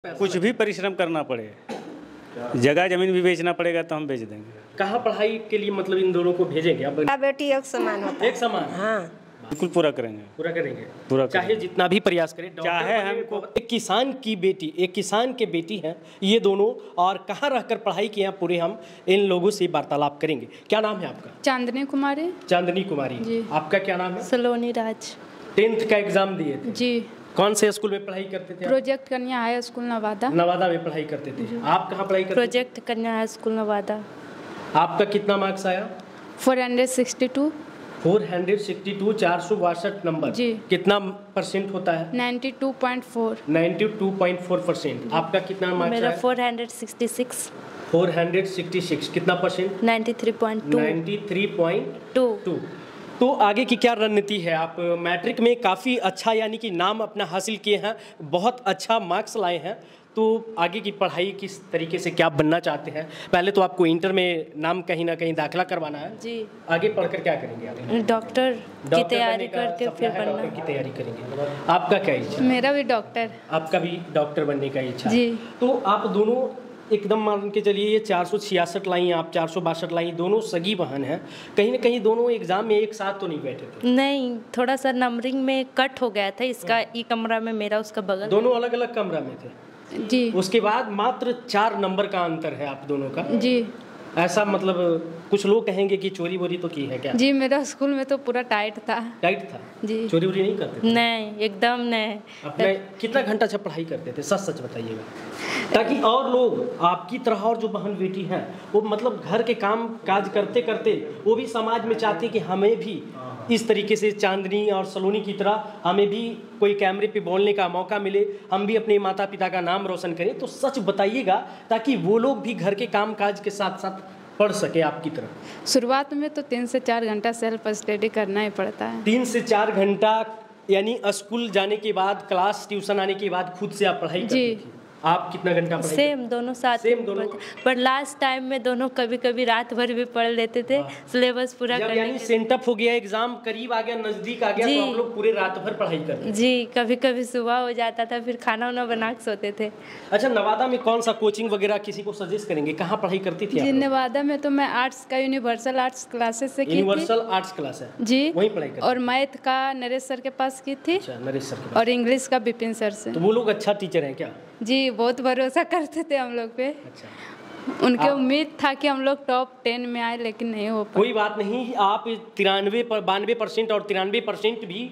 कुछ भी परिश्रम करना पड़े, जगह जमीन भी बेचना पड़ेगा तो हम बेच देंगे। कहाँ पढ़ाई के लिए मतलब इन दोनों को भेजेंगे आप? बेटी एक समान होता है। एक समान? हाँ, बिल्कुल पूरा करेंगे, पूरा करेंगे, पूरा चाहे जितना भी प्रयास करें। चाहे हमको एक किसान की बेटी, एक किसान के बेटी हैं ये दोनों, और कहाँ रहकर पढ़ाई किए हैं पूरे हम इन लोगों से वार्तालाप करेंगे। क्या नाम है आपका? चांदनी कुमारी। चांदनी कुमारी जी। आपका क्या नाम है? सलोनी राज। 10th का एग्जाम दिए थे? जी। कौन से स्कूल में पढ़ाई करते थे? प्रोजेक्ट कन्या हाई स्कूल नवादा। नवादा में पढ़ाई करते थे। आप कहाँ पढ़ाई करते थे? प्रोजेक्ट कन्या हाई स्कूल नवादा। आपका कितना मार्क्स आया? 462। 462, 462 नंबर। जी। कितना परसेंट होता है? 92.4। 92.4%। आपका कितना मार्क्स मेरा आया? 466। 466 कितना परसेंट? 93.2। 93.2। तो आगे की क्या रणनीति है? आप मैट्रिक में काफ़ी अच्छा यानी कि नाम अपना हासिल किए हैं, बहुत अच्छा मार्क्स लाए हैं, तो आगे की पढ़ाई किस तरीके से क्या बनना चाहते हैं? पहले तो आपको इंटर में नाम कहीं ना कहीं दाखिला करवाना है जी। आगे पढ़कर क्या करेंगे आप? डॉक्टर की तैयारी करके फिर बनना। डॉक्टर की तैयारी करेंगे। आपका क्या इच्छा? मेरा भी डॉक्टर। आपका भी डॉक्टर बनने का इच्छा? जी। तो आप दोनों एकदम मान के चलिए, ये 466 लाई, आप 462 लाई, दोनों सगी बहन हैं, कहीं ना कहीं दोनों एग्जाम में एक साथ तो नहीं बैठे थे? नहीं, थोड़ा सा नंबरिंग में कट हो गया था, इसका ई कमरा में मेरा उसका बगल। दोनों अलग अलग कमरा में थे? जी। उसके बाद मात्र 4 नंबर का अंतर है आप दोनों का? जी। ऐसा मतलब कुछ लोग कहेंगे कि चोरी वोरी तो की है क्या? जी, मेरा स्कूल में तो पूरा टाइट था। टाइट था? जी। चोरी वोरी नहीं करते थे? नहीं, एकदम नहीं। अपने कितना घंटा जब पढ़ाई करते थे? सच सच बताइएगा, ताकि और लोग आपकी तरह और जो बहन बेटी हैं वो मतलब घर के काम काज करते करते वो भी समाज में चाहते कि हमें भी इस तरीके से चांदनी और सलोनी की तरह हमें भी कोई कैमरे पे बोलने का मौका मिले, हम भी अपने माता पिता का नाम रोशन करें। तो सच बताइएगा ताकि वो लोग भी घर के काम काज के साथ साथ पढ़ सके आपकी तरह। शुरुआत में तो 3 से 4 घंटा सेल्फ स्टडी करना ही पड़ता है। 3 से 4 घंटा यानी स्कूल जाने के बाद, क्लास ट्यूशन आने के बाद खुद से आप पढ़ाई करती थी? आप कितना घंटा पढ़ाई? सेम, दोनों साथ। सेम दोनों? पर लास्ट टाइम में दोनों कभी कभी रात भर भी पढ़ लेते थे सिलेबस पूरा जब करने यानी के। सेंटअप हो गया, एग्जाम करीब आ गया, नजदीक आ गया, तो आप लोग पूरे रात भर पढ़ाई करते? जी, कभी कभी सुबह हो जाता था, फिर खाना वाना बना के सोते थे। अच्छा, नवादा में कौन सा कोचिंग वगैरह किसी को सजेस्ट करेंगे? कहाँ पढ़ाई करती थी जी, आप? नवादा में तो मैं आर्ट्स का यूनिवर्सल आर्ट्स क्लासेस से की थी। यूनिवर्सल आर्ट्स क्लास है जी, वहीं पढ़ाई करते? और मैथ का नरेश सर के पास की थी। अच्छा, नरेश सर के पास। और इंग्लिश का विपिन सर से। तो वो लोग अच्छा टीचर हैं क्या? जी, बहुत भरोसा करते थे हम लोग पे। अच्छा। उनके उम्मीद था कि हम लोग टॉप 10 में आए, लेकिन नहीं हो पाया। कोई बात नहीं, आप 92% और 93% भी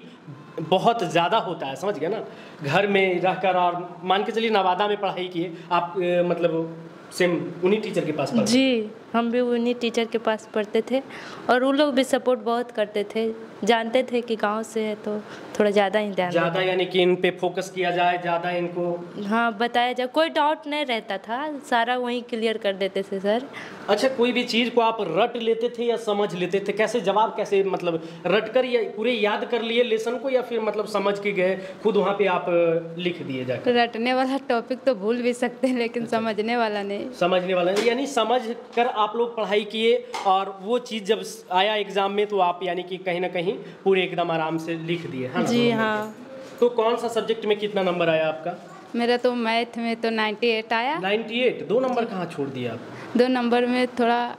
बहुत ज़्यादा होता है, समझ गया ना? घर में रहकर और मान के चलिए नवादा में पढ़ाई किए आप, मतलब सेम उन्हीं टीचर के पास पढ़ते? जी, हम भी उन्हीं टीचर के पास पढ़ते थे, और वो लोग भी सपोर्ट बहुत करते थे, जानते थे कि गांव से है तो थोड़ा ज़्यादा ही ध्यान ज़्यादा यानी कि इन पे फोकस किया जाए, ज़्यादा इनको हाँ बताया जाए, कोई डाउट नहीं रहता था, सारा वहीं क्लियर कर देते थे सर। अच्छा, कोई भी चीज़ को आप रट लेते थे या समझ लेते थे? कैसे जवाब, कैसे मतलब रट कर या पूरे याद कर लिए लेसन को, या फिर मतलब समझ के गए खुद वहाँ पे आप लिख दिए जाकर? रटने वाला टॉपिक तो भूल भी सकते हैं, लेकिन समझने वाला नहीं। समझने वाला नहीं, यानी समझ कर आप लोग पढ़ाई किए, और वो चीज़ जब आया एग्जाम में तो आप यानी कि कहीं ना कहीं पूरे एकदम आराम से लिख दिए, है ना? जी हाँ। तो कौन सा सब्जेक्ट में कितना नंबर आया आपका? मेरा तो मैथ में तो 98 आया। 98? 2 नंबर कहाँ छोड़ दिया आप? 2 नंबर में थोड़ा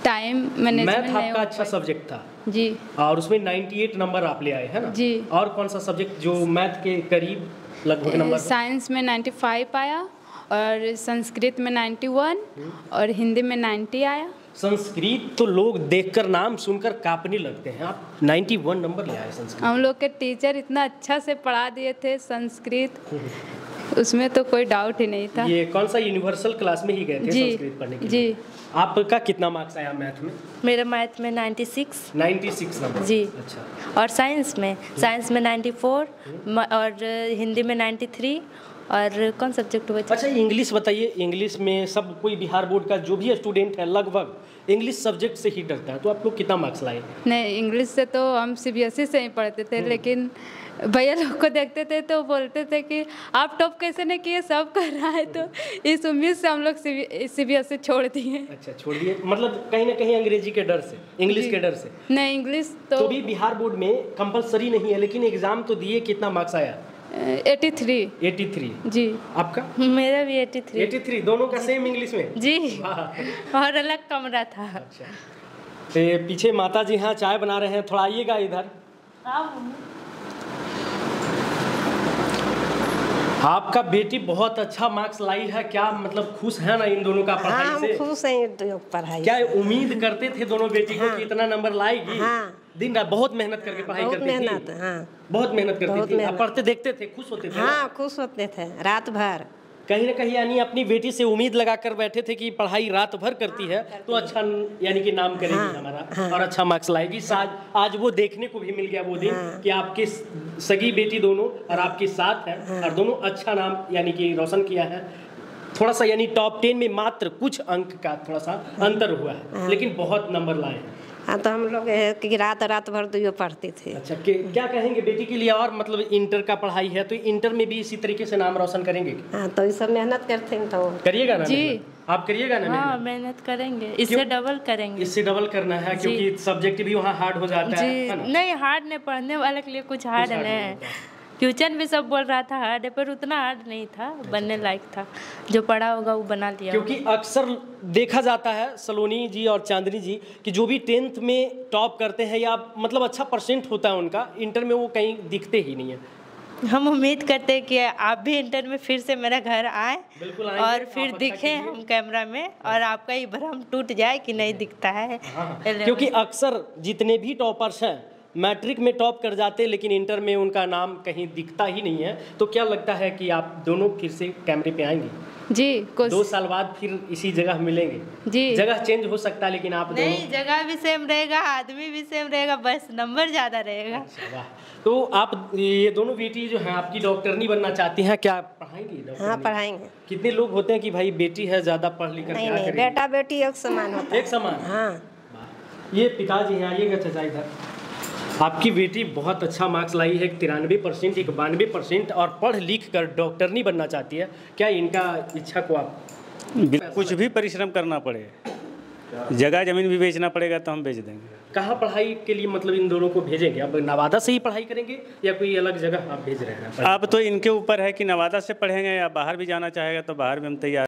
टाइम मैनेजमेंट मैथ नहीं आपका हो अच्छा पाई। सब्जेक्ट था जी। और उसमें 98 नंबर आप ले आए, है ना? जी। और कौन सा सब्जेक्ट जो मैथ के करीब लगभग नंबर? साइंस में 95 आया, और संस्कृत में 91, और हिंदी में 90 आया। संस्कृत तो लोग देखकर, नाम सुनकर कांपने लगते हैं, आप 91 नंबर ले आए संस्कृत? हम लोग के टीचर इतना अच्छा से पढ़ा दिए थे संस्कृत, उसमें तो कोई डाउट ही नहीं था। ये कौन सा यूनिवर्सल क्लास में ही गए थे संस्कृत पढ़ने के लिए? जी। आपका कितना मार्क्स आया मैथ में? मेरा मैथ में 96। 96 नंबर? जी। अच्छा। और साइंस में 94, और हिंदी में 93, और कौन सब्जेक्ट हुआ? अच्छा, इंग्लिश बताइए। इंग्लिश में सब कोई बिहार बोर्ड का जो भी स्टूडेंट है लगभग इंग्लिश सब्जेक्ट से ही डरता है, तो आप लोग कितना मार्क्स लाए? नहीं, इंग्लिश से तो हम CBSE से ही पढ़ते थे, लेकिन भैया लोग को देखते थे तो बोलते थे कि आप टॉप कैसे नहीं किए, सब कर रहा है, तो इस उम्मीद से हम लोग CBSE छोड़ दिए। अच्छा, छोड़ दिए, मतलब कहीं ना कहीं अंग्रेजी के डर से, इंग्लिश के डर से? नहीं, इंग्लिश तो भी बिहार बोर्ड में कंपलसरी नहीं है, लेकिन एग्जाम तो दिए, कितना मार्क्स आया? 83। 83। जी। आपका? मेरा भी 83। 83, दोनों का सेम इंग्लिश में? जी। वाह। और अलग कमरा था। अच्छा। तो पीछे माता जी यहाँ चाय बना रहे हैं, थोड़ा आइएगा इधर। आपका बेटी बहुत अच्छा मार्क्स लाई है, क्या मतलब खुश है ना इन दोनों का पढ़ाई हाँ, से? हम खुश हैं पढ़ाई क्या उम्मीद करते थे दोनों बेटी को कि इतना नंबर लाएगी? हाँ। दिन रात बहुत मेहनत करके पढ़ाई बहुत करती मेहनत, थी। हाँ। बहुत मेहनत करती बहुत थी। आप मेहनत। पढ़ते देखते थे, खुश होते थे ना? हाँ, खुश होते थे रात भर। कहीं ना कहीं यानी अपनी बेटी से उम्मीद लगा कर बैठे थे कि पढ़ाई रात भर करती है तो अच्छा यानी कि नाम करेगी हमारा और अच्छा मार्क्स लाएगी। आज वो देखने को भी मिल गया वो दिन कि आपकी सगी बेटी दोनों और आपके साथ है और दोनों अच्छा नाम यानी कि रोशन किया है। थोड़ा सा यानी टॉप 10 में मात्र कुछ अंक का थोड़ा सा अंतर हुआ है, लेकिन बहुत नंबर लाए हैं। हाँ, तो हम लोग कि रात भर दुइयो पढ़ते थे। अच्छा, क्या कहेंगे बेटी के लिए? और मतलब इंटर का पढ़ाई है तो इंटर में भी इसी तरीके से नाम रोशन करेंगे? हाँ, तो ये सब मेहनत करते हैं। तो करिएगा ना? जी। आप करिएगा ना? हाँ, मेहनत करेंगे, इससे डबल करेंगे। इससे डबल करना है क्योंकि सब्जेक्ट भी वहाँ हार्ड हो जाता जी। है ना? नहीं, हार्ड नहीं, पढ़ने वाले के लिए कुछ हार्ड नहीं है। ट्यूशन भी सब बोल रहा था हार्ड है, पर उतना हार्ड नहीं था, बनने लायक था। जो पढ़ा होगा वो बना लिया। क्योंकि अक्सर देखा जाता है सलोनी जी और चांदनी जी कि जो भी 10th में टॉप करते हैं या मतलब अच्छा परसेंट होता है उनका, इंटर में वो कहीं दिखते ही नहीं है। हम उम्मीद करते हैं कि आप भी इंटर में फिर से मेरा घर आए बिल्कुल आएंगे, और फिर आप अच्छा दिखें कीजिए। हम कैमरा में और आपका ये भ्रम टूट जाए कि नहीं दिखता है। क्योंकि अक्सर जितने भी टॉपर्स हैं मैट्रिक में टॉप कर जाते लेकिन इंटर में उनका नाम कहीं दिखता ही नहीं है। तो क्या लगता है कि आप दोनों फिर से कैमरे पे आएंगे? जी। 2 साल बाद फिर इसी जगह मिलेंगे? जी। जगह चेंज हो सकता है लेकिन आप दोनों? नहीं, जगह भी सेम रहेगा, आदमी भी सेम रहेगा, बस नंबर ज़्यादा रहेगा। अच्छा, वाह। तो आप ये दोनों बेटी जो हैं आपकी डॉक्टरनी बनना चाहती हैं, क्या पढ़ाएंगी डॉक्टरनी? हाँ, पढ़ाएंगे। कितने लोग होते हैं कि भाई बेटी है ज़्यादा पढ़ लिख कर नहीं क्या नहीं, करेगी? बेटा बेटी एक समान होता है। एक समान? हाँ। ये पिताजी हैं, आइएगा चाचा इधर। आपकी बेटी बहुत अच्छा मार्क्स लाई है, 93%, 92% और पढ़ लिख कर डॉक्टरनी बनना चाहती है। क्या इनका इच्छा को आप कुछ भी परिश्रम करना पड़े, जगह जमीन भी बेचना पड़ेगा तो हम बेच देंगे। कहाँ पढ़ाई के लिए मतलब इन दोनों को भेजेंगे? अब नवादा से ही पढ़ाई करेंगे या कोई अलग जगह आप भेज रहे हैं? अब तो इनके ऊपर है कि नवादा से पढ़ेंगे या बाहर भी जाना चाहेगा तो बाहर भी हम तैयार।